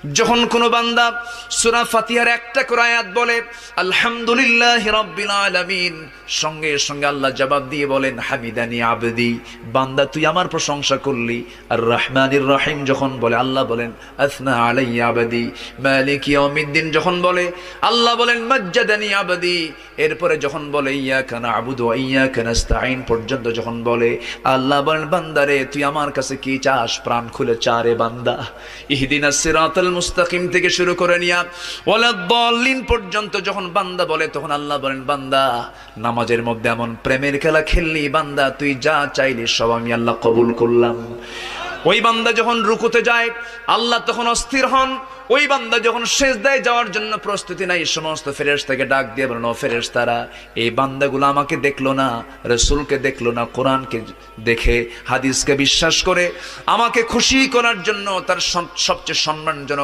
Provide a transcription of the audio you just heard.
যখন কোন বান্দা সূরা ফাতিহার একটা করে আয়াত বলে আলহামদুলিল্লাহি রাব্বিল আলামিন, সঙ্গে সঙ্গে আল্লাহ জবাব দিয়ে বলেন হামিদানি আবদি, বান্দা তুই আমার প্রশংসা করলি। আর রহমানির রহিম যখন বলে আল্লাহ বলেন আসনা আলাইয়া আবদি। মালিক ইয়াউমিদ্দিন যখন বলে আল্লাহ বলেন মাজ্জাদানি আবদি। এরপরে যখন বলে ইয়াকা না'বুদু ওয়া ইয়াকা নাস্তাঈন পর্যন্ত যখন বলে আল্লাহ বলেন বান্দারে তুই আমার কাছে কি চাস, প্রাণ খুলে চারে বান্দা। ইহদিনাস সিরাতাল মুস্তাকিম থেকে শুরু করে নিয়া ওয়ালাদ-দাল্লিন পর্যন্ত যখন বান্দা বলে তখন আল্লাহ বলেন বান্দা নামাজের মধ্যে এমন প্রেমের খেলা খেললি বান্দা, তুই যা চাইলি সব আমি আল্লাহ কবুল করলাম। ওই বান্দা যখন রুকুতে যায় আল্লাহ তখন অস্থির হন। ওই বান্দা যখন সিজদায় যাওয়ার জন্য প্রস্তুতি নাই, সমস্ত ফেরেশতাকে ডাক দিয়ে বলেন ও ফেরেশতারা, এই বান্দাগুলো আমাকে দেখলো না, রাসূলকে দেখলো না, কোরআনকে দেখে হাদিসকে বিশ্বাস করে আমাকে খুশি করার জন্য তার সবচেয়ে সম্মানজনক